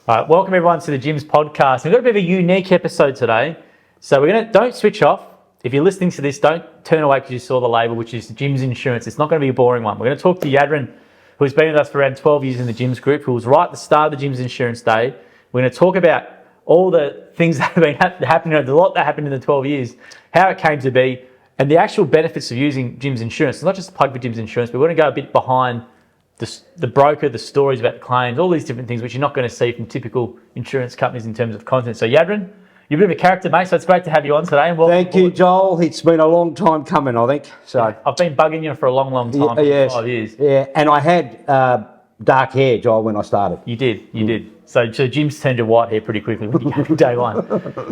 All right, welcome everyone to the Gyms podcast. We've got a bit of a unique episode today. So don't switch off. If you're listening to this, don't turn away because you saw the label, which is Gyms Insurance. It's not going to be a boring one. We're going to talk to Jadran, who's been with us for around 12 years in the Gyms group, who was right at the start of the Gyms Insurance Day. We're going to talk about all the things that have been happening, a lot that happened in the 12 years, how it came to be, and the actual benefits of using Gyms Insurance. It's not just a plug for Gyms Insurance, but we're going to go a bit behind the broker, the stories about the claims, all these different things which you're not going to see from typical insurance companies in terms of content. So Jadran, you're a bit of a character, mate, so it's great to have you on today. And Thank you, Joel. It's been a long time coming, I think. So I've been bugging you for a long, long time, yes. 5 years. Yeah, and I had dark hair, Joel, when I started. You did. So Jim's turned to white hair pretty quickly when you came day one.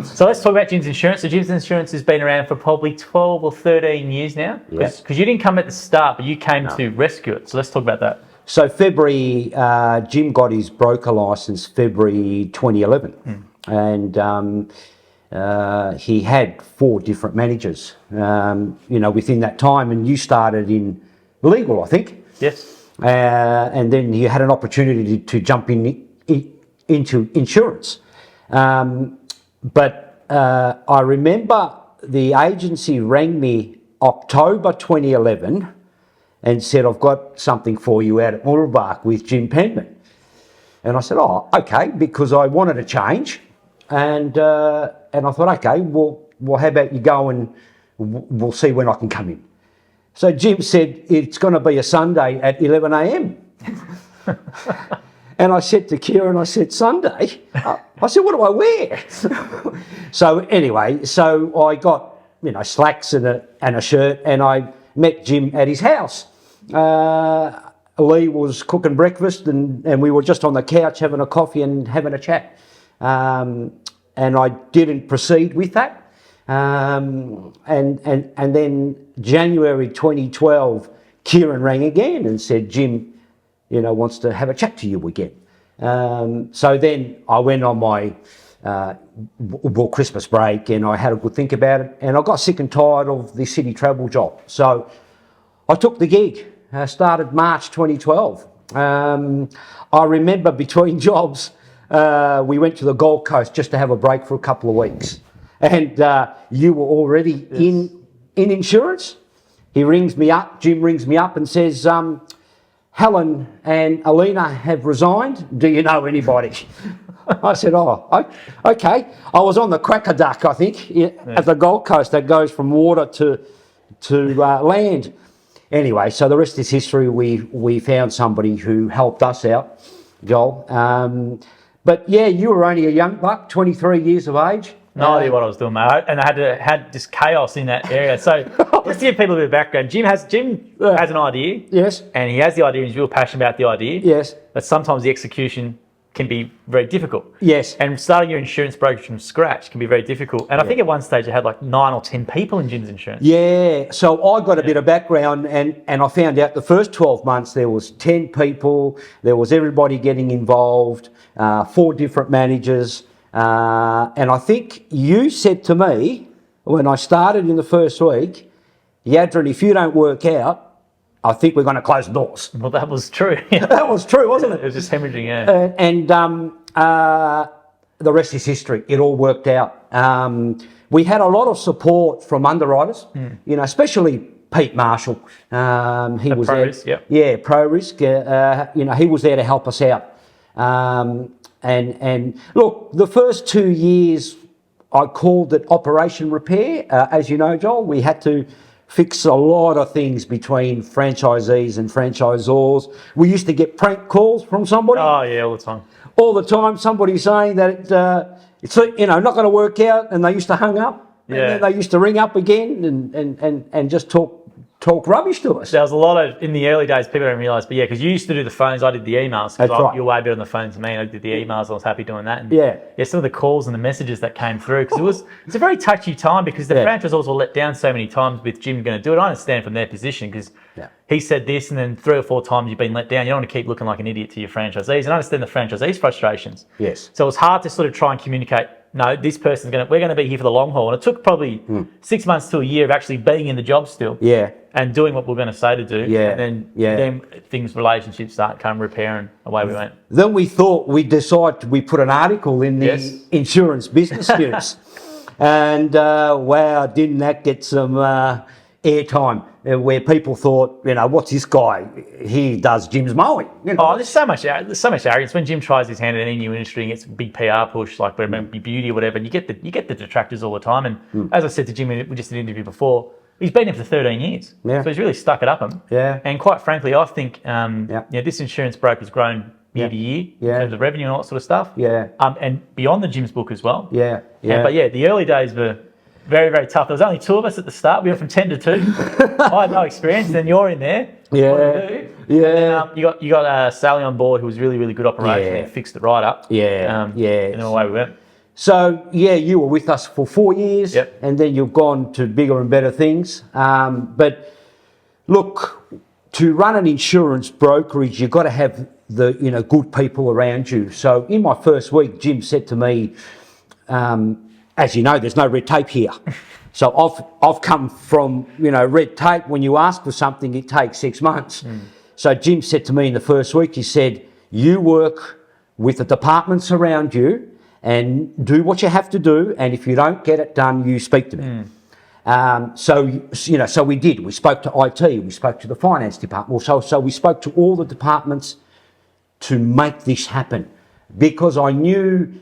So let's talk about Gyms Insurance. So Gyms Insurance has been around for probably 12 or 13 years now. Because you didn't come at the start, but you came to rescue it. So let's talk about that. So February, Jim got his broker licence February 2011. And he had 4 different managers, within that time. And you started in legal, I think. Yes. And then you had an opportunity to jump into insurance. But I remember the agency rang me October 2011 and said, I've got something for you out at Mooroolbark with Jim Penman. And I said, oh, okay, because I wanted a change. And I thought, okay, well, how about you go and we'll see when I can come in. So Jim said, it's going to be a Sunday at 11 a.m. And I said to Kieran, I said, Sunday? I said, what do I wear? So anyway, so I got, slacks and a shirt, and I met Jim at his house. Lee was cooking breakfast and we were just on the couch having a coffee and having a chat. And I didn't proceed with that. And then January 2012, Kieran rang again and said, Jim, wants to have a chat to you again. So then I went on my Christmas break and I had a good think about it, and I got sick and tired of the city travel job. So I took the gig. I started March 2012. I remember between jobs, we went to the Gold Coast just to have a break for a couple of weeks. And you were already in insurance. Jim rings me up and says, Helen and Alina have resigned. Do you know anybody? I said, oh, okay. I was on the Cracker Duck, I think, at the Gold Coast that goes from water to land. Anyway, so the rest is history. We found somebody who helped us out, Joel. But yeah, you were only a young buck, 23 years of age. No idea what I was doing, mate. And I had just chaos in that area. So let's give people a bit of background. Jim has an idea. Yes. And he has the idea and he's real passionate about the idea. Yes. But sometimes the execution can be very difficult. Yes. And starting your insurance brokerage from scratch can be very difficult. And I think at one stage I had like 9 or 10 people in Jim's Insurance. Yeah. So I got a bit of background and I found out the first 12 months there was 10 people. There was everybody getting involved, 4 different managers. And I think you said to me when I started in the first week, Jadran, if you don't work out, I think we're going to close the doors. Well, that was true. That was true, wasn't it? It was just hemorrhaging, yeah. And the rest is history. It all worked out. We had a lot of support from underwriters, especially Pete Marshall. He was there. ProRisk, yep. Yeah, ProRisk. He was there to help us out. And look, the first 2 years I called it Operation Repair. As you know, Joel, we had to fix a lot of things between franchisees and franchisors. We used to get prank calls from somebody. Oh yeah, all the time. All the time, somebody saying that it's not going to work out, and they used to hang up. Yeah. And then they used to ring up again and just talk rubbish to us. There was a lot of, in the early days, people don't realise, but yeah, because you used to do the phones, I did the emails. That's right. You were way better on the phones than me, and I did the emails, I was happy doing that. And Yeah, some of the calls and the messages that came through, because it's a very touchy time, because the franchisors were let down so many times with Jim going to do it. I understand from their position, because he said this, and then 3 or 4 times you've been let down. You don't want to keep looking like an idiot to your franchisees, and I understand the franchisees' frustrations. Yes. So it was hard to sort of try and communicate no, this person's we're going to be here for the long haul. And it took probably 6 months to a year of actually being in the job still. Yeah. And doing what we're going to say to do. Yeah. And then relationships start come repair and away we went. Then we put an article in the insurance business news. And wow, didn't that get some airtime where people thought, what's this guy? He does Jim's mowing. There's so much arrogance when Jim tries his hand at any new industry and gets a big PR push, like whether it be beauty or whatever. And you get the detractors all the time. And as I said to Jim, we just did an interview before. He's been here for 13 years, so he's really stuck it up him. Yeah. And quite frankly, I think this insurance broker's grown year to year in terms of revenue and all that sort of stuff. Yeah. And beyond the Jim's book as well. Yeah. But the early days were very, very tough. There was only 2 of us at the start. We went from 10 to 2. I had no experience. Then you're in there. Yeah. Yeah. You got Sally on board, who was really, really good operationally and fixed it right up. Yeah. And then away we went. So, you were with us for 4 years, and then you've gone to bigger and better things. But look, to run an insurance brokerage, you've got to have the good people around you. So in my first week, Jim said to me, as you know, there's no red tape here. So I've come from red tape. When you ask for something, it takes 6 months. So Jim said to me in the first week, he said, you work with the departments around you and do what you have to do, and if you don't get it done, you speak to me. So we did. We spoke to IT, we spoke to the finance department. So we spoke to all the departments to make this happen, because I knew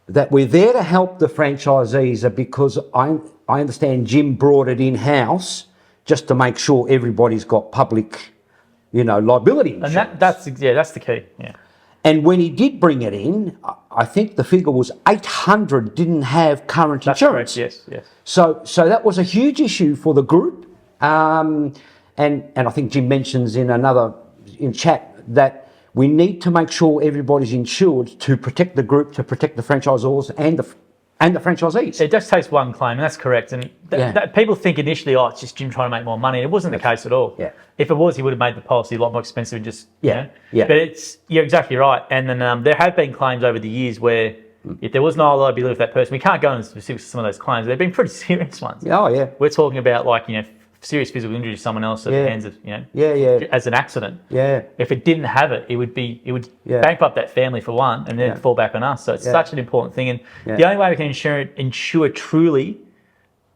that we're there to help the franchisees, because I understand Jim brought it in-house just to make sure everybody's got public, liability insurance. And that's the key. Yeah. And when he did bring it in, I think the figure was 800 didn't have current insurance. Correct. Yes. So that was a huge issue for the group. And I think Jim mentions in chat that we need to make sure everybody's insured to protect the group, to protect the franchisors and the franchisees. It just takes one claim, and that's correct. And that people think initially, it's just Jim trying to make more money. It wasn't the case at all. Yeah. If it was, he would have made the policy a lot more expensive and just, Yeah. But you're exactly right. And then there have been claims over the years where if there was no liability with that person, we can't go into specifics of some of those claims. They've been pretty serious ones. Oh, yeah. We're talking about serious physical injury to someone else at the hands of, as an accident. Yeah. If it didn't have it, it would bankrupt that family for one, and then fall back on us. So it's such an important thing. And the only way we can ensure truly,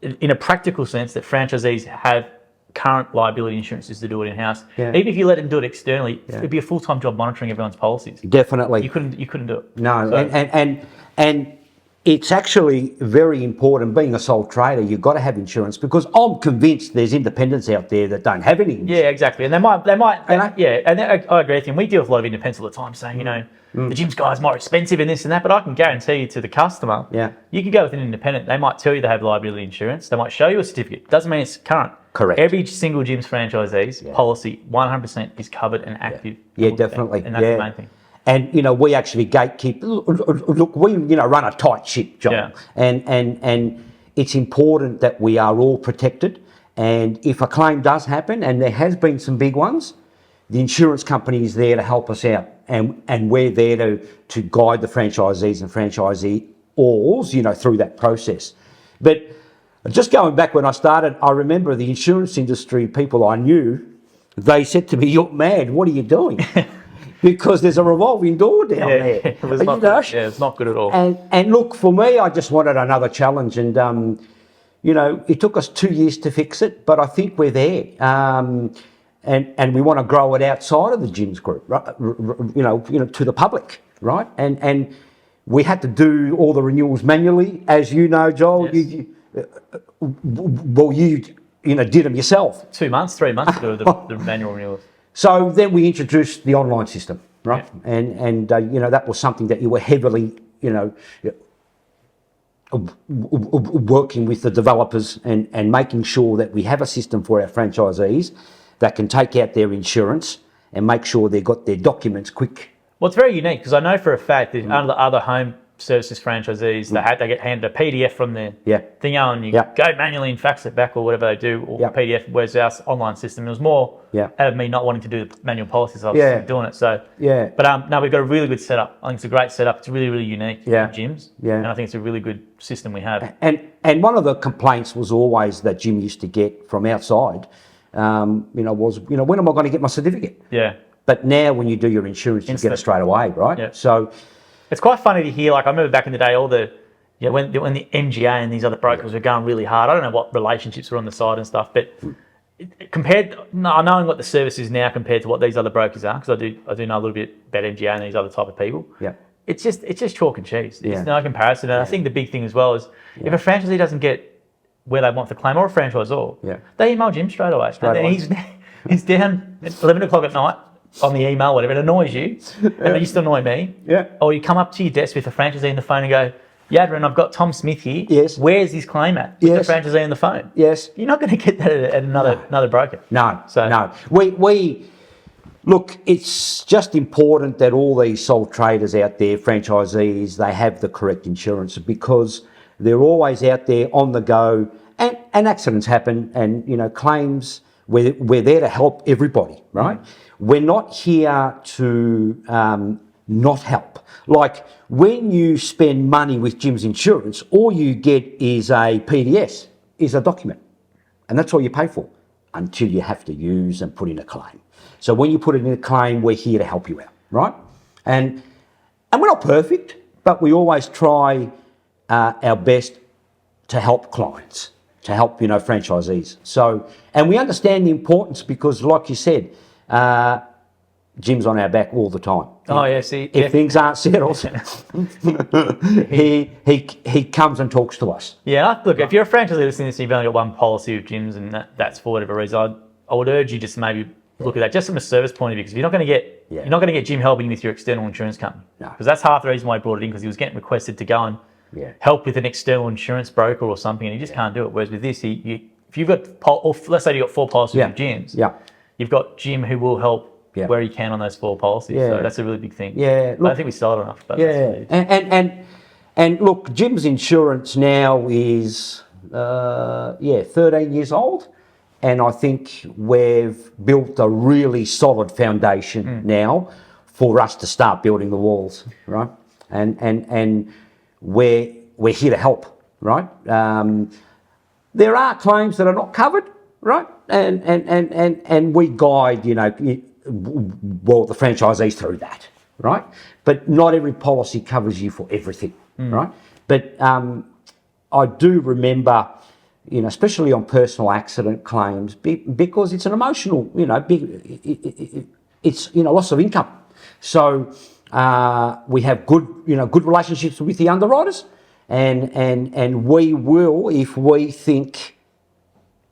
in a practical sense, that franchisees have current liability insurance is to do it in-house. Yeah. Even if you let them do it externally, it'd be a full-time job monitoring everyone's policies. Definitely. You couldn't do it. No, so. and it's actually very important, being a sole trader, you've got to have insurance, because I'm convinced there's independents out there that don't have any insurance. Yeah, exactly. And they might, and I agree with you. And we deal with a lot of independents all the time saying, the Jim's guy's more expensive in this and that, but I can guarantee you to the customer, you can go with an independent. They might tell you they have liability insurance. They might show you a certificate. Doesn't mean it's current. Correct. Every single Jim's franchisee's policy, 100% is covered and active. Yeah, definitely. And that's the main thing. And, we actually gatekeep. Look, we, run a tight ship, Joel. Yeah. And it's important that we are all protected. And if a claim does happen, and there has been some big ones, the insurance company is there to help us out. And we're there to guide the franchisees and franchisees, through that process. But just going back when I started, I remember the insurance industry people I knew, they said to me, "You're mad, what are you doing?" Because there's a revolving door down there. It was not good. Yeah, it's not good at all. And look, for me, I just wanted another challenge. And, it took us 2 years to fix it, but I think we're there. And we want to grow it outside of the Jim's group, right? To the public, right? And we had to do all the renewals manually, as you know, Joel. Yes. You did them yourself. 2 months, 3 months to do the manual renewals. So then we introduced the online system, right? Yeah. And that was something that you were heavily, working with the developers and making sure that we have a system for our franchisees that can take out their insurance and make sure they've got their documents quick. Well, it's very unique, because I know for a fact that under the other home services franchisees, they get handed a PDF from their thing and you go manually and fax it back or whatever they do, or PDF, whereas our online system, it was more out of me not wanting to do the manual policies, I was doing it. So, but no, we've got a really good setup. I think it's a great setup. It's really, really unique in gyms. And I think it's a really good system we have. And one of the complaints was always that Jim used to get from outside, was, when am I going to get my certificate? But now when you do your insurance, you get it straight away, right? So it's quite funny to hear. Like I remember back in the day, all the when the MGA and these other brokers were going really hard. I don't know what relationships were on the side and stuff, but knowing what the service is now compared to what these other brokers are, because I do know a little bit about MGA and these other type of people. It's just chalk and cheese. There's no comparison. And I think the big thing as well is if a franchisee doesn't get where they want the claim, or a franchisor, they email Jim straight away. He's down at 11 o'clock at night on the email, whatever. It annoys you, and it used to annoy me. Or you come up to your desk with a franchisee on the phone and go, Jadran, I've got Tom Smith here. Where's his claim at? With the franchisee on the phone. You're not going to get that at another broker. No. We look, it's just important that all these sole traders out there, franchisees, they have the correct insurance, because they're always out there on the go, and accidents happen, and claims. We're there to help everybody, right? We're not here to not help. Like when you spend money with Jim's Insurance, all you get is a PDS, is a document. And that's all you pay for until you have to use and put in a claim. So when you put it in a claim, we're here to help you out, right? And we're not perfect, but we always try our best to help clients, to help, franchisees. So, and we understand the importance because, like you said, Jim's on our back all the time. If things aren't settled, he comes and talks to us. Look, if you're a franchisee listening to this and you've only got one policy with Jim's and that's for whatever reason, I would urge you just maybe look at that just from a service point of view, because you're not going to get Jim helping you with your external insurance company. Because that's half the reason why I brought it in, because he was getting requested to go and help with an external insurance broker or something, and he just can't do it. Whereas with this, if you've got, or let's say you've got 4 policies with Jim's, you've got Jim who will help where he can on those 4 policies. So that's a really big thing. Look, I don't think we sell it enough. But and look, Jim's Insurance now is 13 years old, and I think we've built a really solid foundation now for us to start building the walls, right? And we're here to help, right? There are claims that are not covered, right? And we guide, the franchisees through that, right? But not every policy covers you for everything, right? But I do remember, especially on personal accident claims, because it's an emotional, it's loss of income. So we have good relationships with the underwriters, and we will, if we think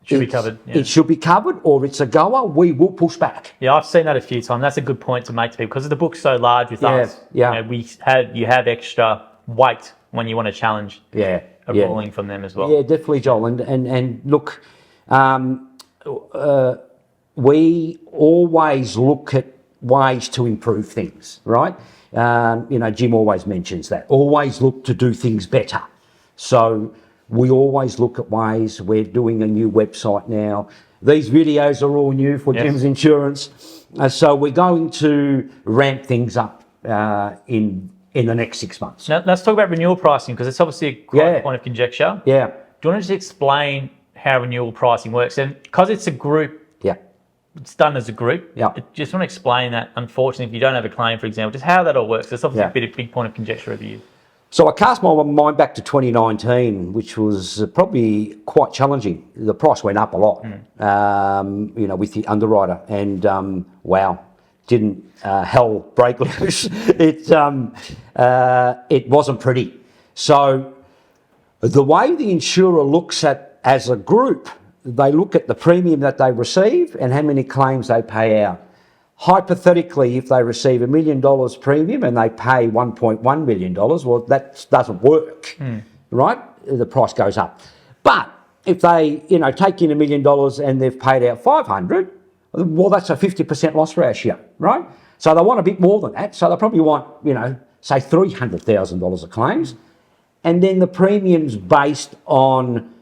it should be covered or it's a goer, we will push back. I've seen that a few times. That's a good point to make to people, because the book's so large with us. You have extra weight when you want to challenge a ruling from them as well. Definitely, Joel. And look, we always look at ways to improve things, right? Jim always mentions that. Always look to do things better. So we always look at ways. We're doing a new website now. These videos are all new for Jim's Insurance. So we're going to ramp things up in the next 6 months. Now, let's talk about renewal pricing, because it's obviously a great point of conjecture. Do you want to just explain how renewal pricing works? And because it's a group, it's done as a group. Just want to explain that. Unfortunately, if you don't have a claim, for example, just how that all works. That's obviously a big point of conjecture over you. So I cast my mind back to 2019, which was probably quite challenging. The price went up a lot, with the underwriter, and didn't hell break loose. It wasn't pretty. So the way the insurer looks at as a group, they look at the premium that they receive and how many claims they pay out. Hypothetically, if they receive $1 million premium and they pay $1.1 million, well, that doesn't work, right? The price goes up. But if they, take in $1 million and they've paid out 500, well, that's a 50% loss ratio, right? So they want a bit more than that. So they probably want, say $300,000 of claims, and then the premiums based on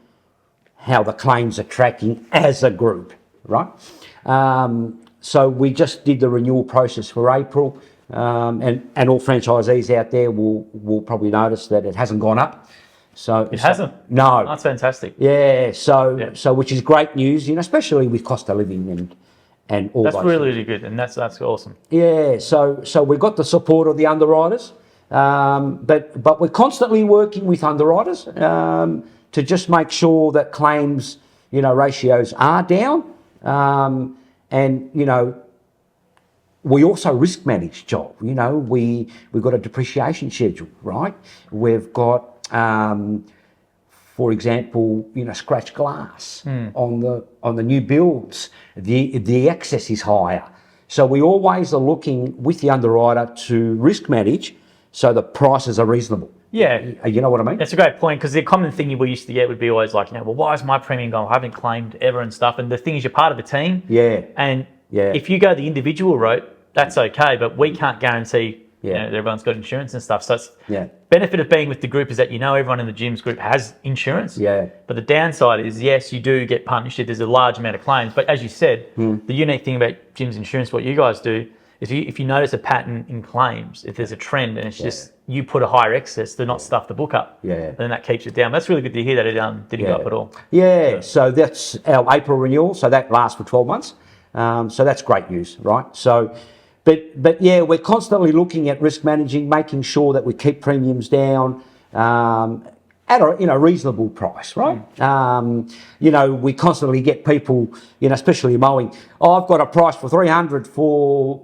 how the claims are tracking as a group, right? So we just did the renewal process for April, and all franchisees out there will probably notice that it hasn't gone up. So It hasn't? No. That's fantastic. Yeah, so which is great news, especially with cost of living and all That's those really, things. really good, and that's awesome. Yeah, so we've got the support of the underwriters, but we're constantly working with underwriters to just make sure that claims, ratios are down, and we also risk manage, Joel. We've got a depreciation schedule, right? We've got, for example, scratch glass on the new builds. The excess is higher. So we always are looking with the underwriter to risk manage so the prices are reasonable. Yeah. You know what I mean? That's a great point, because the common thing we used to get would be always like, well, why is my premium going? I haven't claimed ever and stuff. And the thing is, you're part of a team. Yeah. And if you go the individual route, that's okay, but we can't guarantee that everyone's got insurance and stuff. So it's benefit of being with the group is that everyone in the gyms group has insurance. Yeah. But the downside is, yes, you do get punished if there's a large amount of claims. But as you said, the unique thing about gyms insurance, what you guys do, is if you notice a pattern in claims, if there's a trend and it's just you put a higher excess, they're not stuff the book up. Yeah. And then that keeps it down. That's really good to hear that it didn't go up at all. Yeah, so that's our April renewal, so that lasts for 12 months. So that's great news, right? So, but yeah, we're constantly looking at risk managing, making sure that we keep premiums down at a reasonable price, right? We constantly get people, especially mowing. Oh, I've got a price for $300 for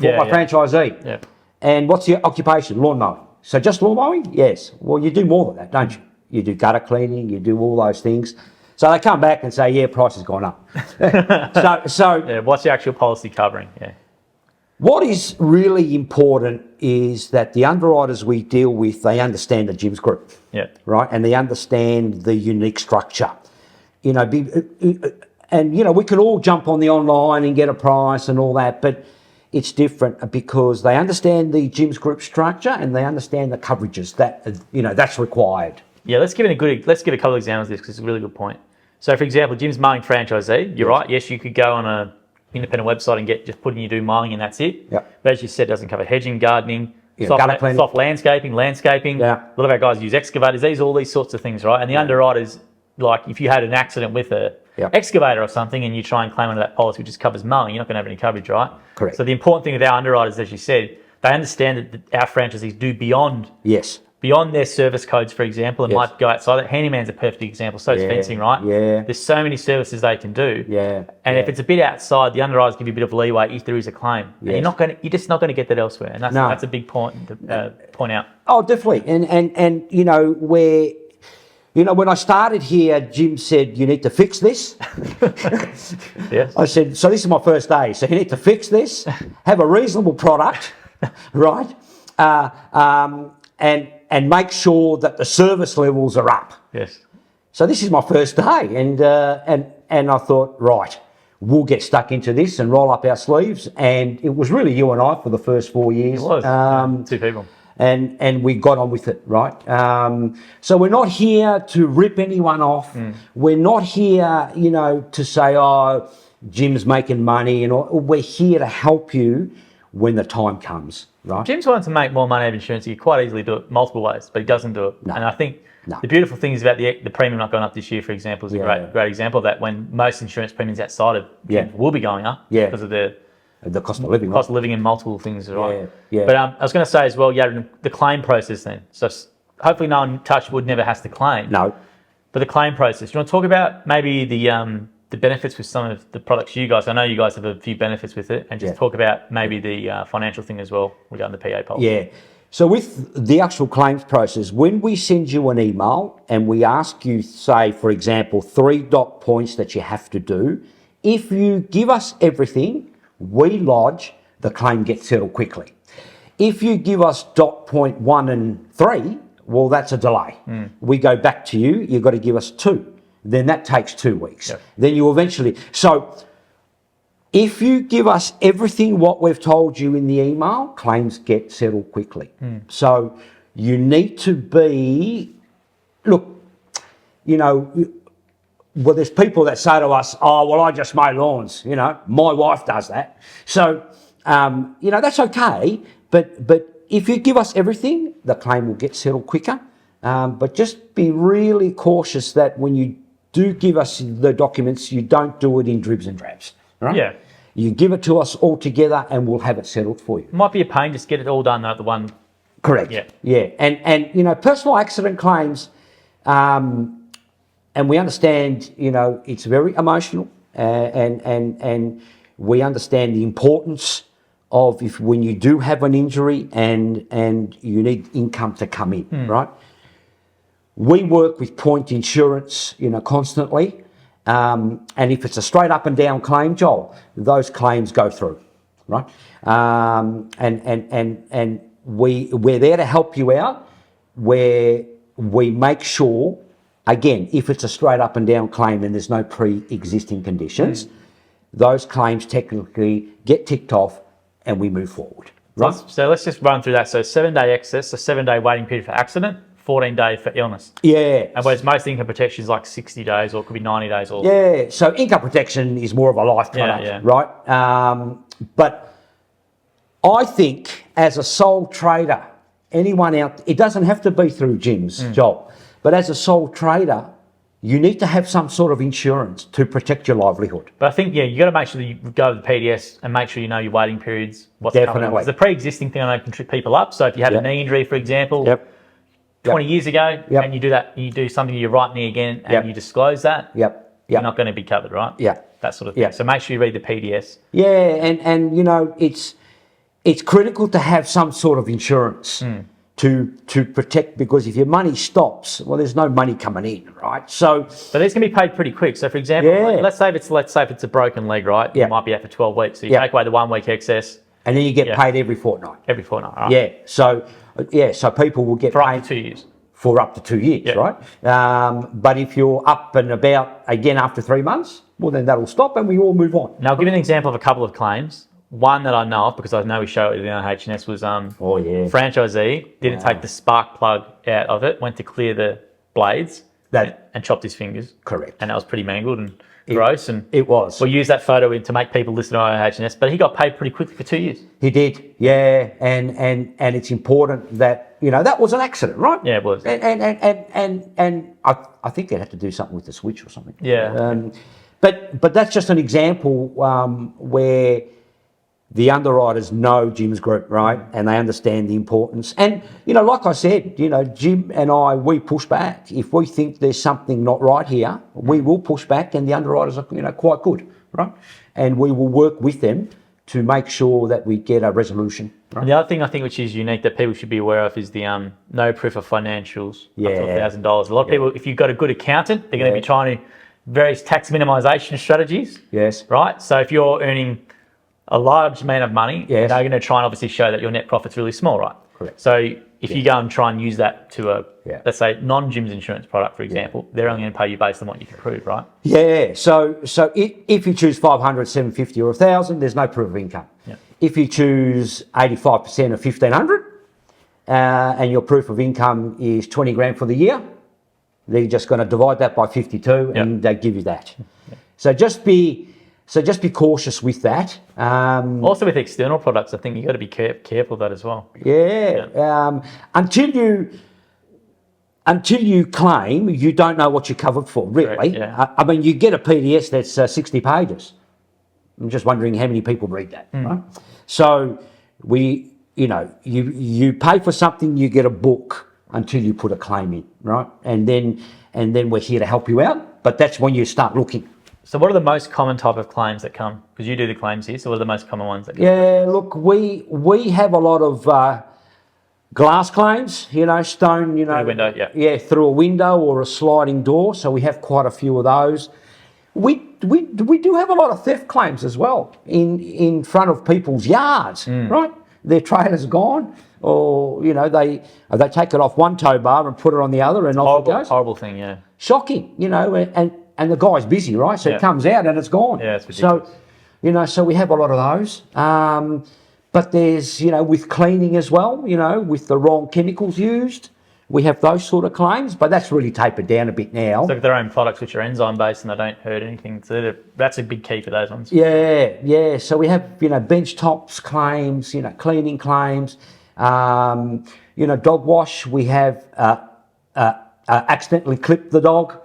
my franchisee. Yeah. And what's your occupation? Lawn mowing. So just lawn mowing? Yes. Well, you do more than that, don't you? You do gutter cleaning, you do all those things. So they come back and say, yeah, price has gone up. So what's the actual policy covering? Yeah. What is really important is that the underwriters we deal with, they understand the gyms group. Yeah. Right? And they understand the unique structure. We can all jump on the online and get a price and all that, but it's different because they understand the gyms group structure and they understand the coverages that, that's required. Yeah, let's give a couple of examples of this because it's a really good point. So, for example, Jim's mowing franchisee. You're right. Yes, you could go on a independent website and just put in you do mowing and that's it. Yep. But as you said, it doesn't cover hedging, gardening, gutter soft landscaping. Yeah. A lot of our guys use excavators. All these sorts of things, right? And the underwriters, like if you had an accident with a excavator or something and you try and claim under that policy, which just covers mowing, you're not going to have any coverage, right? Correct. So the important thing with our underwriters, as you said, they understand that our franchisees do beyond their service codes, for example, and might go outside. Handyman's a perfect example. So is fencing, right? Yeah. There's so many services they can do. Yeah. And if it's a bit outside, the underwriters give you a bit of leeway if there is a claim. Yes. And you're just not going to get that elsewhere. And that's a big point to point out. Oh, definitely. And when I started here, Jim said, you need to fix this. Yes. I said, so this is my first day. So you need to fix this, have a reasonable product, right? And make sure that the service levels are up. Yes. So this is my first day, and I thought, right, we'll get stuck into this and roll up our sleeves. And it was really you and I for the first 4 years. It was. Two people. And we got on with it, right? So we're not here to rip anyone off. We're not here, to say, oh, Jim's making money. We're here to help you when the time comes, right? Jim's wanting to make more money out of insurance. He could quite easily do it multiple ways, but he doesn't do it. No. And I think the beautiful thing is about the premium not going up this year, for example, is a great example of that, when most insurance premiums outside of gyms will be going up because of the cost of living. Cost of living and multiple things, right? Yeah. But I was going to say as well, the claim process then. So hopefully no one, touch wood, never has to claim. No. But the claim process, do you want to talk about maybe the benefits with some of the products you guys, I know you guys have a few benefits with it, and just talk about maybe the financial thing as well regarding the PA policy. Yeah. So with the actual claims process, when we send you an email and we ask you, say, for example, 3 dot points that you have to do, if you give us everything, we lodge, the claim gets settled quickly. If you give us dot point 1 and 3, well, that's a delay. We go back to you, you've got to give us 2. Then that takes 2 weeks. Yep. Then you eventually... So if you give us everything what we've told you in the email, claims get settled quickly. So you need to be, look, well, there's people that say to us, oh, well, I just mow lawns, my wife does that. So, that's okay, but if you give us everything, the claim will get settled quicker. But just be really cautious that when you do give us the documents, you don't do it in dribs and drabs, right? Yeah. You give it to us all together and we'll have it settled for you. It might be a pain, just get it all done at the one. Correct. Yeah. And personal accident claims, and we understand, it's very emotional, and we understand the importance of when you do have an injury and you need income to come in, right? We work with point insurance, constantly. And if it's a straight up and down claim, Joel, those claims go through, right? And we're there to help you out, where we make sure, again, if it's a straight up and down claim and there's no pre-existing conditions, those claims technically get ticked off and we move forward. Right? So let's just run through that. So 7-day excess, a 7-day waiting period for accident, 14-day for illness. Yeah. And whereas most income protection is like 60 days or it could be 90 days. Or Yeah, so income protection is more of a life product, right? But I think as a sole trader, anyone out, it doesn't have to be through gyms, Joel, but as a sole trader, you need to have some sort of insurance to protect your livelihood. But I think, you got to make sure that you go to the PDS and make sure you know your waiting periods, what's coming on. Because the pre-existing thing I know can trip people up. So if you had a knee injury, for example, 20 years ago, and you do that, you do something to your right knee again, and you disclose that, you're not going to be covered, right? Yeah. That sort of thing. So make sure you read the PDS. Yeah, and it's critical to have some sort of insurance to protect, because if your money stops, well, there's no money coming in, right? So, but these can be paid pretty quick. So, for example, let's say if it's a broken leg, right? You might be out for 12 weeks. So you take away the 1 week excess, and then you get paid every fortnight. Every fortnight, right? Yeah. So people will get for paid up to 2 years. For up to 2 years, right? But if you're up and about again after 3 months, well, then that'll stop and we all move on. Now, I'll give you an example of a couple of claims. One that I know of, because I know we show it in our HNS, was franchisee didn't take the spark plug out of it, went to clear the blades and chopped his fingers. Correct. And that was pretty mangled and gross. And it was. We'll use that photo to make people listen to our HNS, but he got paid pretty quickly for 2 years. He did, yeah. And it's important that, that was an accident, right? Yeah, it was. And I think they had to do something with the switch or something. Yeah. But that's just an example where the underwriters know Jim's group, right? And they understand the importance. And, like I said, Jim and I, we push back. If we think there's something not right here, we will push back, and the underwriters are, quite good, right? And we will work with them to make sure that we get a resolution. Right? And the other thing I think which is unique that people should be aware of is the no proof of financials up to $1,000. A lot of people, if you've got a good accountant, they're going to be trying to various tax minimisation strategies. Yes. Right? So if you're earning a large amount of money, they're going to try and obviously show that your net profit's really small, right? Correct. So if you go and try and use that to let's say, non-gyms insurance product, for example, they're only going to pay you based on what you can prove, right? Yeah. So if you choose 500, 750 or 1,000, there's no proof of income. Yeah. If you choose 85% of 1,500, and your proof of income is 20 grand for the year, they're just going to divide that by 52 and they give you that. So just be cautious with that. Also with external products, I think you've got to be careful of that as well. Yeah. Until you claim, you don't know what you're covered for, really. Correct, yeah. I mean, you get a PDS that's 60 pages. I'm just wondering how many people read that, right? So you pay for something, you get a book until you put a claim in, right? And then we're here to help you out, but that's when you start looking. So what are the most common type of claims that come? Because you do the claims here, so what are the most common ones that come? Yeah, look, we have a lot of glass claims, stone, Through a window, through a window or a sliding door. So we have quite a few of those. We do have a lot of theft claims as well in front of people's yards, right? Their trailer's gone, or they take it off one tow bar and put it on the other, and off it goes. Horrible thing, yeah. Shocking, and the guy's busy, right? So it comes out and it's gone. Yeah, it's ridiculous. So we have a lot of those. But there's, with cleaning as well, with the wrong chemicals used, we have those sort of claims, but that's really tapered down a bit now. So their own products which are enzyme-based and they don't hurt anything. So that's a big key for those ones. Yeah. So we have, bench tops claims, cleaning claims. Dog wash, we have accidentally clipped the dog,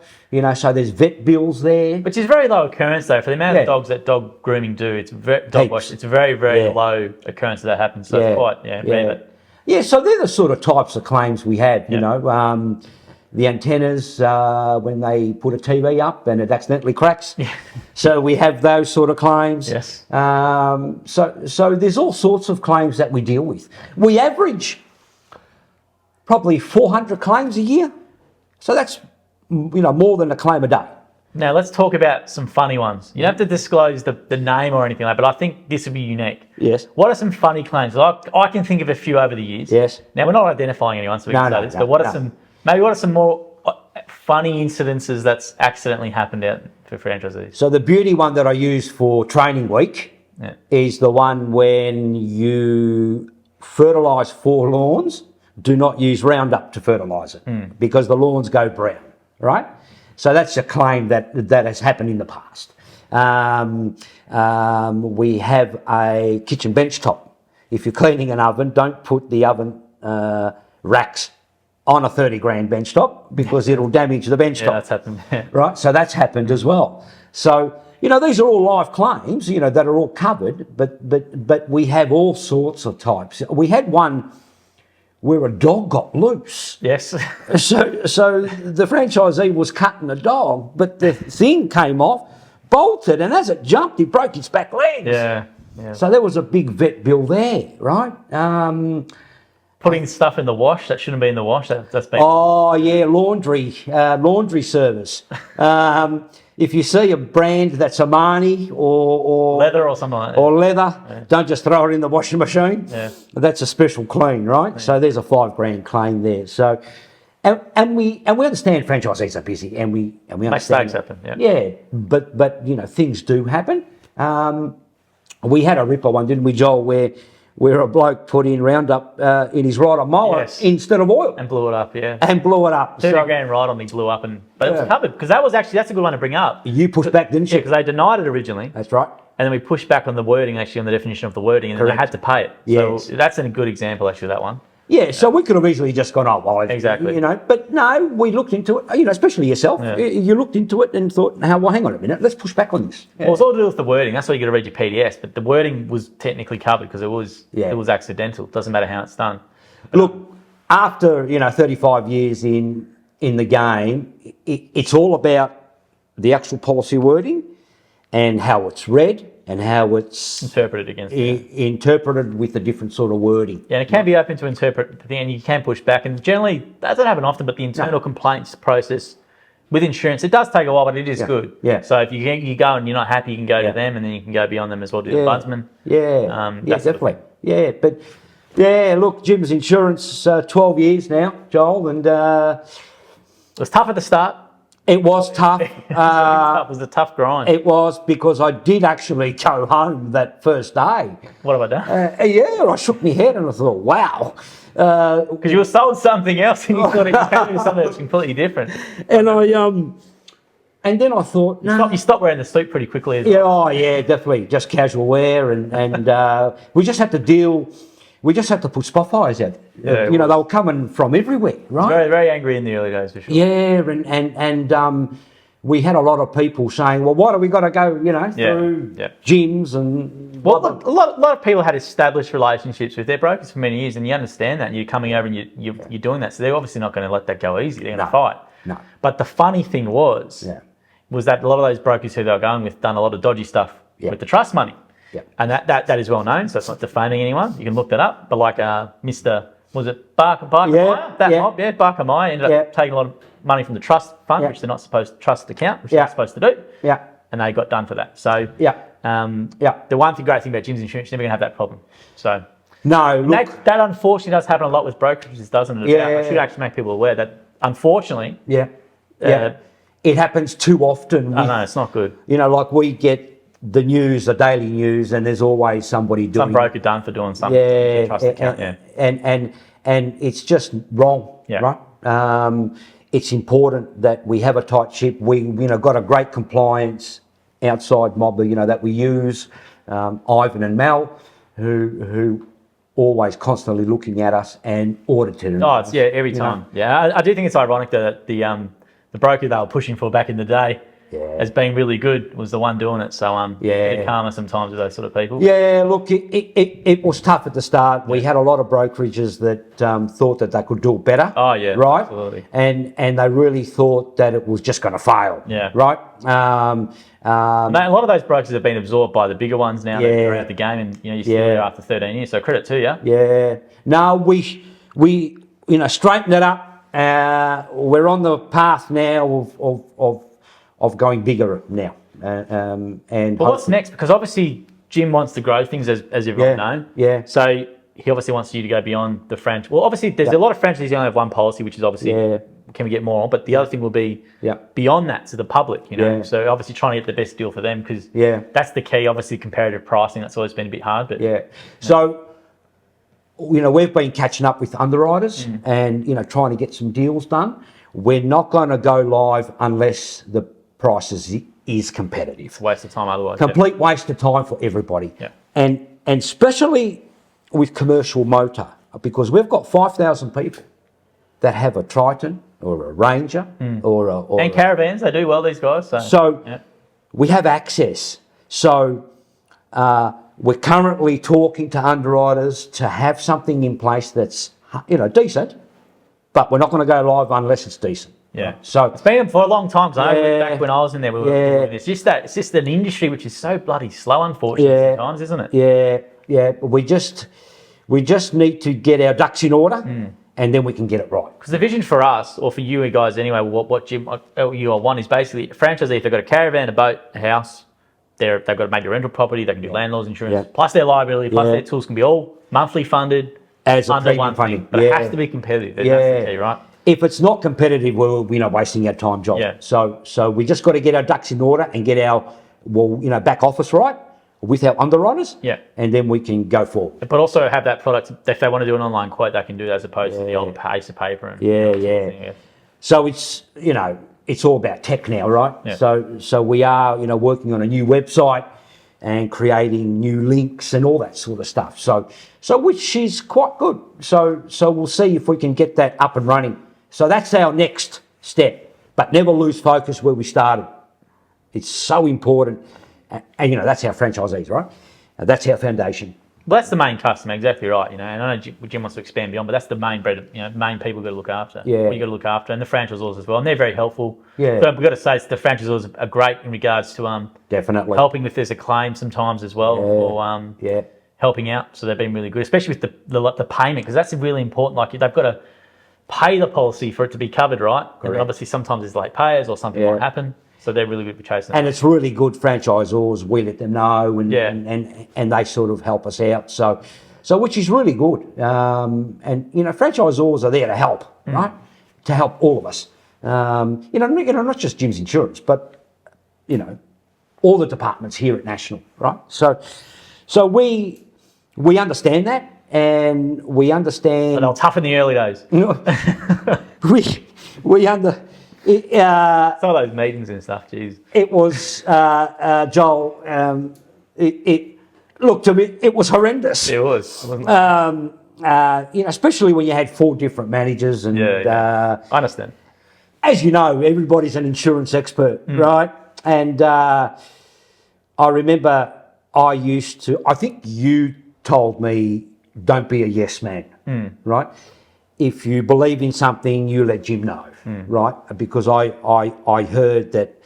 so there's vet bills there. Which is very low occurrence though. For the amount of dogs that dog grooming do, it's dog wash. It's a very, very low occurrence that happens. So it's quite, rare. Yeah, so they're the sort of types of claims we have, the antennas, when they put a TV up and it accidentally cracks. Yeah. So we have those sort of claims. Yes. So there's all sorts of claims that we deal with. We average probably 400 claims a year. So that's, more than a claim a day. Now let's talk about some funny ones. You don't have to disclose the name or anything like that, but I think this would be unique. Yes. What are some funny claims? I can think of a few over the years. Yes. Now we're not identifying anyone, so we can say this, but what are some more funny incidences that's accidentally happened out for franchisees? So the beauty one that I use for training week is the one when you fertilise 4 lawns, do not use Roundup to fertilise it because the lawns go brown, right? So that's a claim that has happened in the past. We have a kitchen bench top. If you're cleaning an oven, don't put the oven racks on a 30 grand bench top because it'll damage the bench top. That's happened. Right, so that's happened as well. So, these are all live claims, that are all covered, but we have all sorts of types. We had one where a dog got loose. Yes. So the franchisee was cutting the dog, but the thing came off, bolted, and as it jumped, it broke its back legs. Yeah. So there was a big vet bill there, right? Putting stuff in the wash that shouldn't be in the wash. That's been. Oh yeah, laundry service. If you see a brand that's Armani or leather or something like that. Or leather, don't just throw it in the washing machine. Yeah. That's a special clean, right? Yeah. So there's a 5 grand claim there. So, and we understand franchisees are busy, and we understand mistakes happen. Yeah, but things do happen. We had a ripper one, didn't we, Joel, where a bloke put in Roundup in his rider mower instead of oil. And blew it up, yeah. And blew it up. 30 grand ride on me blew up, but it was covered, because that's a good one to bring up. You pushed back, didn't you? Yeah, because they denied it originally. That's right. And then we pushed back on the wording, actually, on the definition of the wording, and then they had to pay it. Yes. So that's a good example, actually, that one. Yeah, so we could have easily just gone, exactly. But no, we looked into it, especially yourself. Yeah. You looked into it and thought, hang on a minute, let's push back on this. Yeah. Well, it's all to do with the wording. That's why you got to read your PDS. But the wording was technically covered because it was accidental. It doesn't matter how it's done. Look, after 35 years in the game, it's all about the actual policy wording and how it's read and how it's interpreted against interpreted with a different sort of wording. Yeah, and it can be open to interpret the thing, and you can push back. And generally, that doesn't happen often, but the internal complaints process with insurance, it does take a while, but it is good. Yeah. So if you go and you're not happy, you can go to them, and then you can go beyond them as well to the ombudsman. Yeah, definitely. Yeah, but look, Jim's Insurance, 12 years now, Joel, and it was tough at the start. It was tough. It was a tough grind. It was, because I did actually go home that first day. What have I done? I shook my head and I thought, wow. Because you were sold something else and you thought it came to something that's completely different. And and then I thought, no. You stopped wearing the suit pretty quickly as well. Yeah, definitely. Just casual wear, and we just had to deal. We just had to put spot fires out. Yeah, they were coming from everywhere, right? Very, very angry in the early days, for sure. Yeah, and we had a lot of people saying, well, why do we got to go, through gyms and... Well, look, a lot of people had established relationships with their brokers for many years, and you understand that, and you're coming over and you're doing that, so they're obviously not going to let that go easy. They're going to fight. No. But the funny thing was that a lot of those brokers who they were going with done a lot of dodgy stuff with the trust money. Yeah. And that is well known, so it's not defaming anyone. You can look that up. But like Mr. Was it Barker Meyer? Mob, Barker Meyer ended up taking a lot of money from the trust fund, which they're not supposed to, trust account, which they're not supposed to do. Yeah. And they got done for that. So the great thing about Jim's Insurance, you're never going to have that problem. So no, look, that unfortunately does happen a lot with brokerages, doesn't it? Yeah. I should actually make people aware that unfortunately, it happens too often. I know, it's not good. Like we get the news, the daily news, and there's always somebody doing Some broker done for doing something. yeah, Trust account, and it's just wrong, Yeah. right? It's important that we have a tight ship. We got a great compliance outside mob, that we use. Ivan and Mel, who always constantly looking at us and audited. Oh, it's every time. Yeah, I do think it's ironic that the broker they were pushing for back in the day as being really good was the one doing it. So a bit calmer sometimes with those sort of people. Yeah, look, it was tough at the start. We had a lot of brokerages that thought that they could do it better. Oh yeah, right. Absolutely. And they really thought that it was just going to fail. Yeah. Right. Mate, a lot of those brokers have been absorbed by the bigger ones now. That are out the game, and you're still there after 13 years. So credit to you. Yeah. No, we straightened it up. We're on the path now of going bigger now. And but what's next? Because obviously Jim wants to grow things as everyone knows. Yeah. So he obviously wants you to go beyond the franchise. Well, obviously there's a lot of franchises who only have one policy, which is obviously can we get more on? But the other thing will be beyond that to the public. So obviously trying to get the best deal for them because that's the key. Obviously comparative pricing, that's always been a bit hard. But so we've been catching up with underwriters and trying to get some deals done. We're not going to go live unless the prices is competitive. It's a waste of time otherwise. Complete waste of time for everybody. Yeah. And especially with commercial motor, because we've got 5,000 people that have a Triton or a Ranger or caravans, they do well, these guys. So we have access. So we're currently talking to underwriters to have something in place that's decent, but we're not going to go live unless it's decent. Yeah. So it's been for a long time. So back when I was in there, we were doing this. It's just an industry which is so bloody slow, unfortunately, sometimes, isn't it? Yeah. But we just need to get our ducks in order, and then we can get it right. Because the vision for us, or for you guys anyway, what Jim you all want is basically a franchisee. If they've got a caravan, a boat, a house, they've got to make a rental property. They can do landlord's insurance, plus their liability, plus their tools can be all monthly funded as under one thing. But it has to be competitive. That's the key, right? If it's not competitive, we're wasting our time, Joel. Yeah. So we just got to get our ducks in order and get our back office right with our underwriters. Yeah. And then we can go forward. But also have that product. If they want to do an online quote, they can do that as opposed to the old piece of paper. And, So it's it's all about tech now, right? Yeah. So we are working on a new website and creating new links and all that sort of stuff. So which is quite good. So we'll see if we can get that up and running. So that's our next step. But never lose focus where we started. It's so important. And that's our franchisees, right? That's our foundation. Well, that's the main customer, exactly right. And I know Jim wants to expand beyond, but that's the main main people you've got to look after. Yeah. You got to look after, and the franchisors as well, and they're very helpful. Yeah. But we've got to say the franchisors are great in regards to definitely helping if there's a claim sometimes as well, or helping out. So they've been really good, especially with the payment, because that's really important. Like they've got to pay the policy for it to be covered, right? And obviously sometimes there's late payers or something might happen. So they're really good for chasing. And it's really good franchisors. We let them know, and they sort of help us out. So which is really good. And franchisors are there to help, right? To help all of us. Not just Jim's Insurance, but all the departments here at National, right? So we understand that, and we understand. But they'll tough in the early days. we under. Some of those meetings and stuff, geez. It was, Joel, it looked to me, it was horrendous. It was, wasn't it? Especially when you had 4 different managers. And I understand. As you know, everybody's an insurance expert, right? And I remember I think you told me, don't be a yes man, right? If you believe in something, you let Jim know, right? Because I heard that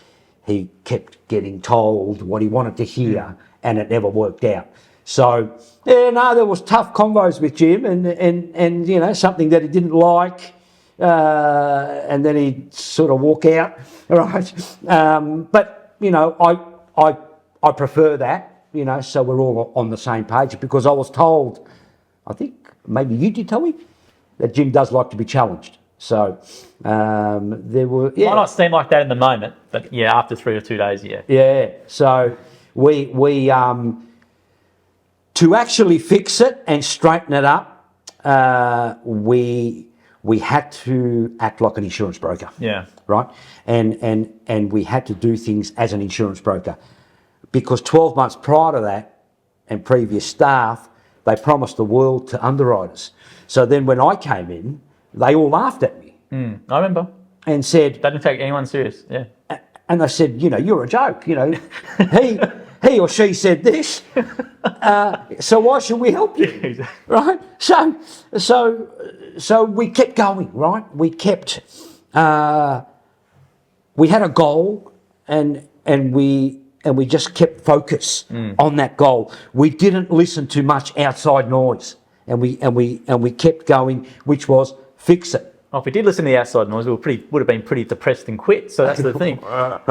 he kept getting told what he wanted to hear, and it never worked out. So there was tough convos with Jim, and something that he didn't like, and then he'd sort of walk out, right? But I prefer that, so we're all on the same page, because I was told, I think maybe you did tell me, that Jim does like to be challenged. So there were... Might not seem like that in the moment, but after 3 or 2 days, Yeah, so To actually fix it and straighten it up, we had to act like an insurance broker. Yeah. Right? And we had to do things as an insurance broker. Because 12 months prior to that, and previous staff, they promised the world to underwriters. So then when I came in, they all laughed at me. I remember. And said... They didn't take anyone serious, yeah. And they said, you're a joke, he or she said this, so why should we help you, right? So we kept going, right? We kept, we had a goal, and we just kept focus on that goal. We didn't listen to much outside noise, and we kept going, which was fix it. Well, if we did listen to the outside noise, we would have been pretty depressed and quit. So that's the thing. But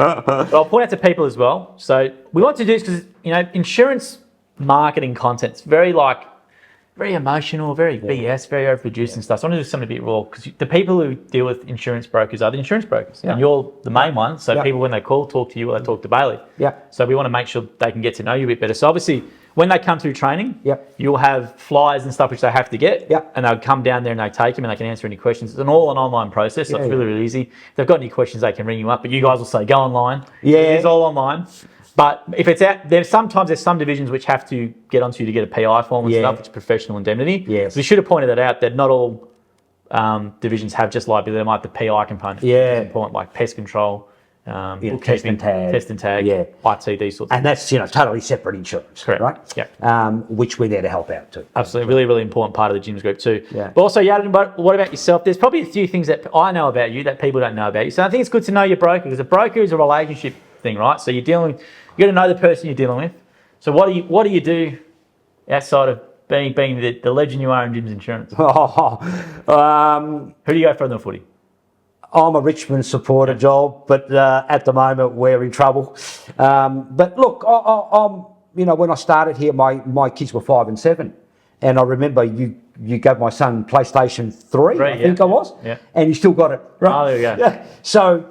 I'll point out to people as well. So we want to do this because, insurance marketing content's very emotional, very BS, very overproduced and stuff. So I want to do something a bit raw because the people who deal with insurance brokers are the insurance brokers. Yeah. And you're the main one. So people, when they call, talk to you or they talk to Bailey. Yeah. So we want to make sure they can get to know you a bit better. So obviously, when they come through training, you'll have flyers and stuff which they have to get, and they'll come down there and they take them and they can answer any questions. It's an online process, so it's really, really easy. If they've got any questions, they can ring you up, but you guys will say, go online. Yeah. It is all online. But if it's out, there's some divisions which have to get onto you to get a PI form and stuff, which is professional indemnity. Yes. So we should have pointed that out, that not all divisions have just liability. They might have the PI component. Yeah. It's important, like pest control. Test and tag, IT, these sorts of and that's totally separate insurance, correct, right? Yeah, which we're there to help out too. Absolutely, really, really important part of the gyms group too. Yeah. But also, Jadran, what about yourself? There's probably a few things that I know about you that people don't know about you. So I think it's good to know your broker, because a broker is a relationship thing, right? So you got to know the person you're dealing with. So what do you do outside of being the legend you are in Gyms Insurance? Who do you go for in the footy? I'm a Richmond supporter, Joel, but at the moment we're in trouble. But look, I'm when I started here, my kids were 5 and 7, and I remember you gave my son PlayStation 3, I think I was, and you still got it, right? Oh, there you go. Yeah. So,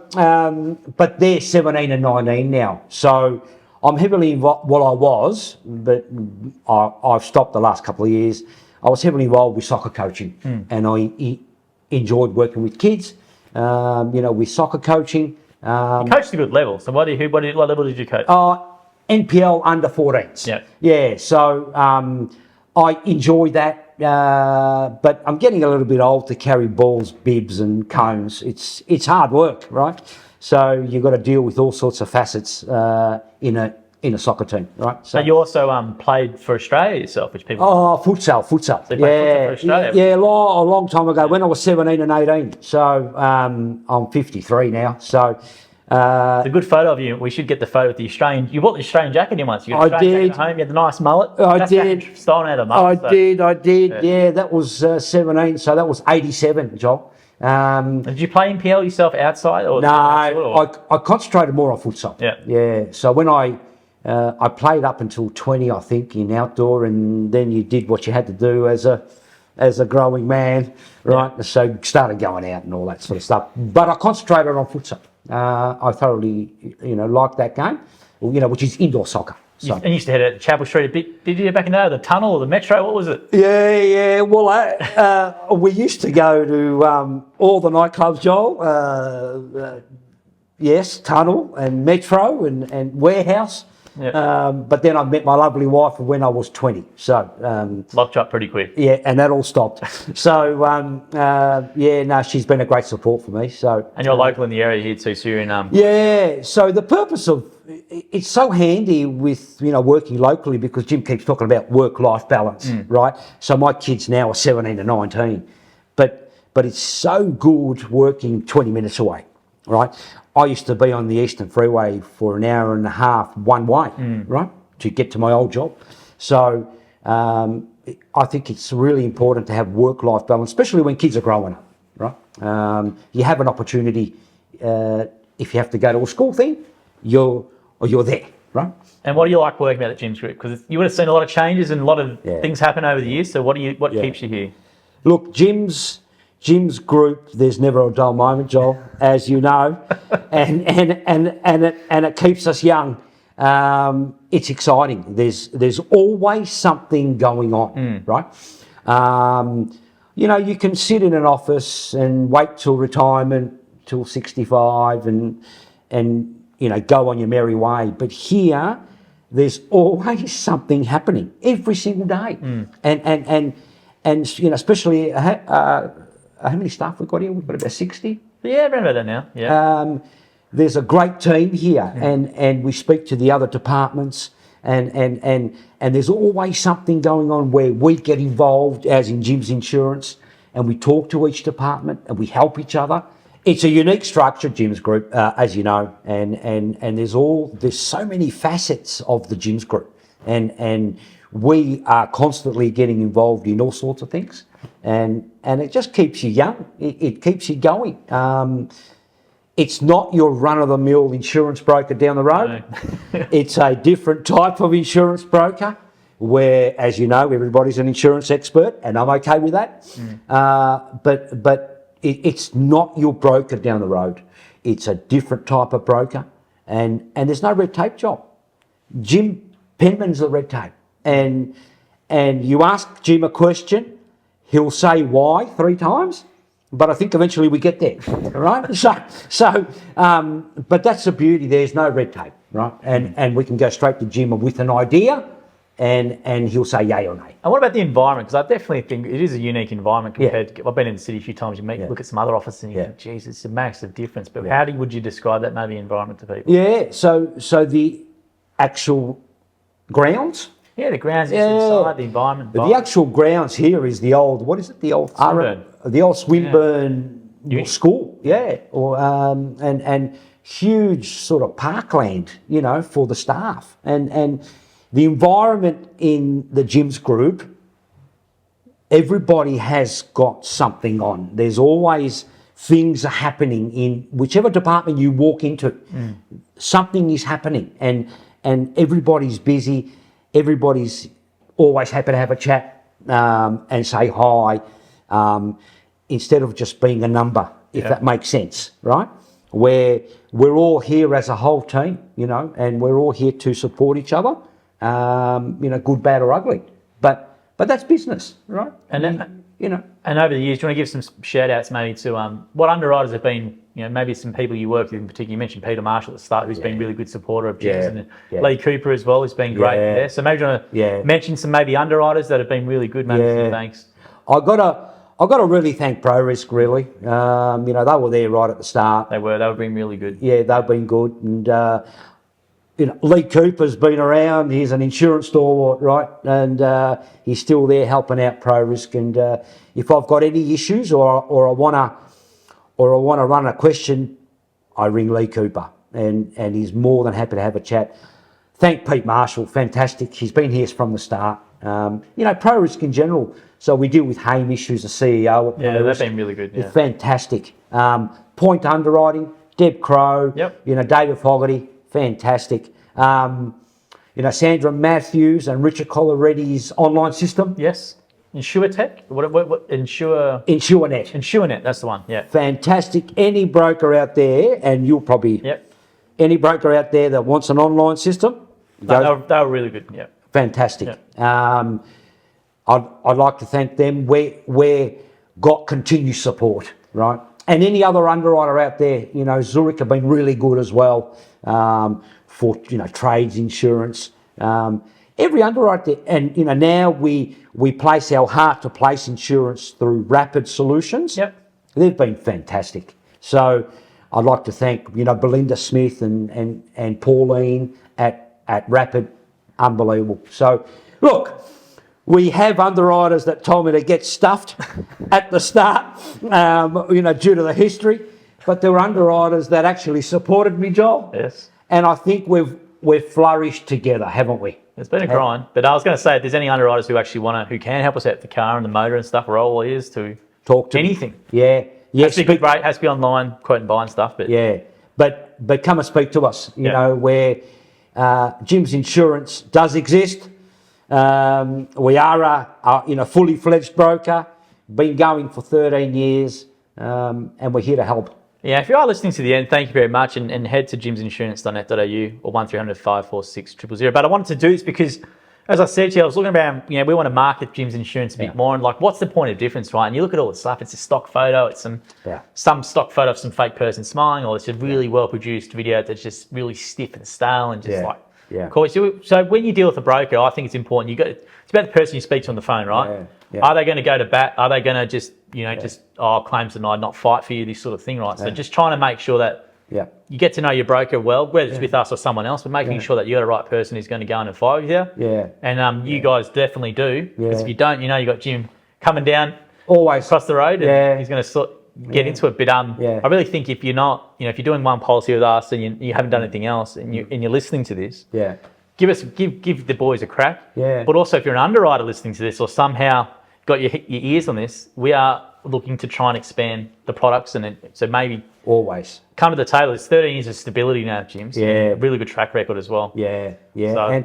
but they're 17 and 19 now, so I'm heavily involved. Well, I was, but I've stopped the last couple of years. I was heavily involved with soccer coaching, and I enjoyed working with kids. With soccer coaching. You coached a good level. So what level did you coach? NPL under 14s. Yeah. Yeah. So I enjoy that, but I'm getting a little bit old to carry balls, bibs, and cones. It's hard work, right? So you've got to deal with all sorts of facets in a soccer team, right? So you also played for Australia yourself, which people... futsal. So you played futsal for Australia? Yeah, a long time ago, when I was 17 and 18. So I'm 53 now, so... it's a good photo of you. We should get the photo with the Australian... You bought the Australian jacket in once. You got the Australian jacket at home, you had the nice mullet. I did. Stolen out of mullet. I did. Yeah, that was 17, so that was 87, Joel. Did you play NPL yourself outside? Or no, I concentrated more on futsal. Yeah. Yeah, so when I played up until 20, I think, in outdoor, and then you did what you had to do as a growing man, right? Yeah. So started going out and all that sort of stuff. But I concentrated on futsal. I thoroughly, liked that game, which is indoor soccer. So. And you used to head out to Chapel Street a bit. Did you back in the day, the tunnel or the metro? What was it? Yeah. Well, we used to go to all the nightclubs, Joel. Yes, tunnel and metro and warehouse. Yeah. But then I met my lovely wife when I was 20. So locked up pretty quick. Yeah, and that all stopped. So she's been a great support for me. So and you're local in the area here too, so you're in Yeah. So the purpose of it's so handy with working locally, because Jim keeps talking about work-life balance, right? So my kids now are 17 and 19, but it's so good working 20 minutes away, right? I used to be on the Eastern Freeway for an hour and a half one way, right, to get to my old job. So I think it's really important to have work-life balance, especially when kids are growing up, right? You have an opportunity, if you have to go to a school thing, you're there, right? And what do you like working about at Gyms Group? Because you would have seen a lot of changes and a lot of things happen over the years. So what keeps you here? Look, Gyms Group, there's never a dull moment, Joel, as you know, and it keeps us young. it's exciting. There's always something going on, right? You can sit in an office and wait till retirement, till 65, and go on your merry way. But here, there's always something happening every single day, and especially how many staff we've got here? We've got about 60. Yeah, around about that now. Yeah. There's a great team here, and we speak to the other departments, and there's always something going on where we get involved, as in Jim's Insurance, and we talk to each department and we help each other. It's a unique structure, Jim's Group, as you know, and there's so many facets of the Jim's Group, and we are constantly getting involved in all sorts of things, and it just keeps you young. It keeps you going. It's not your run-of-the-mill insurance broker down the road. No. It's a different type of insurance broker where, as you know, everybody's an insurance expert, and I'm okay with that. But it's not your broker down the road. It's a different type of broker, and there's no red tape job. Jim Penman's the red tape, and you ask Jim a question, he'll say why 3 times. But I think eventually we get there, right? But that's the beauty. There's no red tape, right? And we can go straight to Jim with an idea, and he'll say yay or nay. And what about the environment? Because I definitely think it is a unique environment compared to, I've been in the city a few times. Look at some other offices and you think, geez, it's a massive difference. But how would you describe that maybe environment to people? Yeah, so the actual grounds. Yeah, the grounds inside, the environment. The actual grounds here is the old, what is it? The old Swinburne. The old Swinburne school, or and huge sort of parkland, for the staff, and the environment in the Jim's Group. Everybody has got something on. There's always things are happening in whichever department you walk into. Something is happening, and everybody's busy. Everybody's always happy to have a chat and say hi, instead of just being a number, if that makes sense, right? Where we're all here as a whole team, and we're all here to support each other, good, bad or ugly. But that's business, right? And over the years, do you want to give some shout outs maybe to what underwriters have been, maybe some people you work with in particular? You mentioned Peter Marshall at the start, who's been a really good supporter of Jim's, and Lee Cooper as well, who's been great there. So maybe you want to mention some maybe underwriters that have been really good, maybe some thanks. I got to really thank ProRisk, really. They were there right at the start. They were been really good. Yeah, they've been good. And Lee Cooper's been around. He's an insurance stalwart, right? And he's still there helping out ProRisk. And if I've got any issues or I wanna run a question, I ring Lee Cooper, and he's more than happy to have a chat. Thank Pete Marshall, fantastic. He's been here from the start. ProRisk in general. So we deal with Hamish, who's the CEO at ProRisk. Yeah, they've been really good. Yeah. It's fantastic. Point Underwriting, Deb Crow, David Fogarty, fantastic. Sandra Matthews and Richard Coloretti's online system. Yes. InsureTech? What InsureNet. InsureNet, that's the one, yeah. Fantastic. Any broker out there, and you'll probably... Any broker out there that wants an online system... They were really good, yeah. Fantastic. Yeah. I'd like to thank them. We've got continued support, right? And any other underwriter out there, Zurich have been really good as well, for, trades insurance. Every underwriter, and, now we place our heart to place insurance through Rapid Solutions. Yep. They've been fantastic. So I'd like to thank, Belinda Smith and Pauline at Rapid. Unbelievable. So, look, we have underwriters that told me to get stuffed at the start, due to the history, but there were underwriters that actually supported me, Joel. Yes. And I think we've flourished together, haven't we? It's been a grind, but I was going to say, if there's any underwriters who actually who can help us out with the car and the motor and stuff, we're all ears to talk to anything. Yeah. Has to be good, great. Has to be online, quote and buy and stuff. But but come and speak to us. Where Jim's Insurance does exist. We are a fully fledged broker. Been going for 13 years, and we're here to help. Yeah, if you are listening to the end, thank you very much, and head to jimsinsurance.net.au or 1300 546 000. But I wanted to do this because, as I said to you, I was looking around, we want to market Jim's Insurance a bit more, and like, what's the point of difference, right? And you look at all the stuff, it's a stock photo, it's some stock photo of some fake person smiling, or it's a really well-produced video that's just really stiff and stale and just cool. So when you deal with a broker, I think it's important, it's about the person you speak to on the phone, right? Yeah. Are they going to go to bat? Are they going to just, claims denied, not fight for you, this sort of thing, right? So just trying to make sure that you get to know your broker well, whether it's with us or someone else, but making sure that you're the right person who's going to go in and fight with you. Yeah. And you guys definitely do. Because if you don't, you got Jim coming down always across the road, and he's going to get into it. But I really think if you're not, if you're doing one policy with us and you haven't done anything else, and you're listening to this, give the boys a crack. Yeah. But also, if you're an underwriter listening to this, or somehow got your ears on this, we are looking to try and expand the products, and so maybe always come to the table. It's 13 years of stability now, Jim. So really good track record as well. So,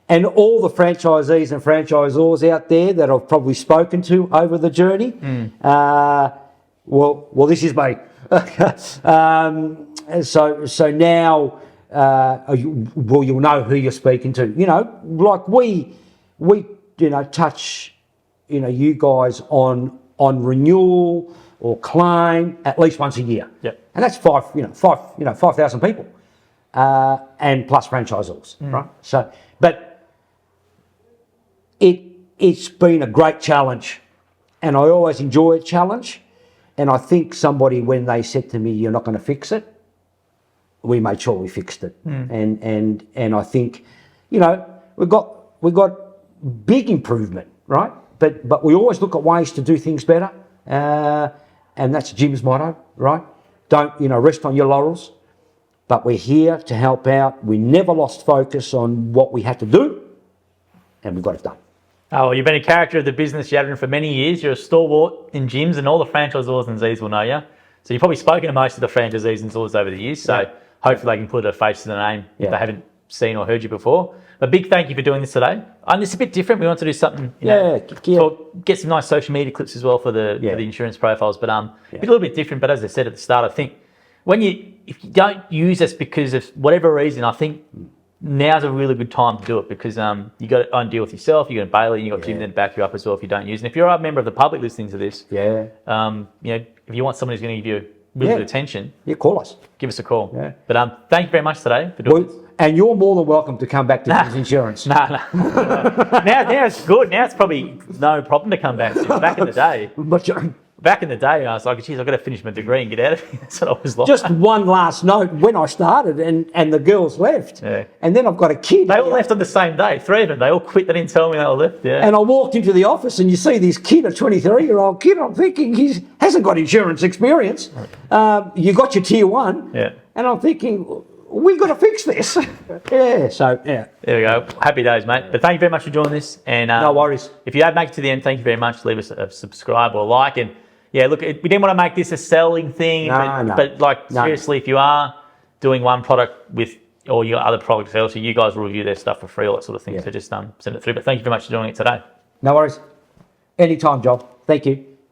and all the franchisees and franchisors out there that I've probably spoken to over the journey. Well, this is me. So now, you'll know who you're speaking to. Like we touch, you guys on renewal or claim at least once a year. Yep. And that's 5,000 people, and plus franchisors, right? So, but it's been a great challenge, and I always enjoy a challenge. And I think somebody, when they said to me, "You're not going to fix it," we made sure we fixed it. And I think, we got big improvement, right? But we always look at ways to do things better, and that's Jim's motto, right? Don't rest on your laurels, but we're here to help out. We never lost focus on what we had to do, and we got it done. Oh, well, you've been a character of the business, Jadran, for many years. You're a stalwart in gyms, and all the franchisors and Z's will know you. So you've probably spoken to most of the franchisees and Z's over the years. So hopefully they can put a face to the name if they haven't seen or heard you before. A big thank you for doing this today. And it's a bit different. We want to do something, get some nice social media clips as well for the insurance profiles. But it's a little bit different. But as I said at the start, I think if you don't use us because of whatever reason, I think now's a really good time to do it, because you got to deal with yourself, you got Bailey, and you got Jim then to back you up as well if you don't use it. And if you're a member of the public listening to this, if you want someone who's going to give you really good attention, call us. Give us a call. Yeah. But thank you very much today for doing this. And you're more than welcome to come back to Jim's Insurance. Now it's good. Now it's probably no problem to come back to. Back in the day. Back in the day, I was like, geez, I've got to finish my degree and get out of here. That's what I was like. Just one last note. When I started and the girls left, and then I've got a kid. They all left on the same day, 3 of them. They all quit. They didn't tell me they all left. Yeah. And I walked into the office and you see this kid, a 23-year-old kid. I'm thinking he hasn't got insurance experience. You got your tier 1. Yeah. And I'm thinking, we've got to fix this. There we go. Happy days, mate. But thank you very much for joining this. And no worries. If you have made it to the end, thank you very much. Leave us a subscribe or like. And look, we didn't want to make this a selling thing. But seriously, if you are doing one product with all your other products elsewhere, you guys will review their stuff for free, all that sort of thing. So just send it through. But thank you very much for doing it today. No worries. Anytime, Joel. Thank you.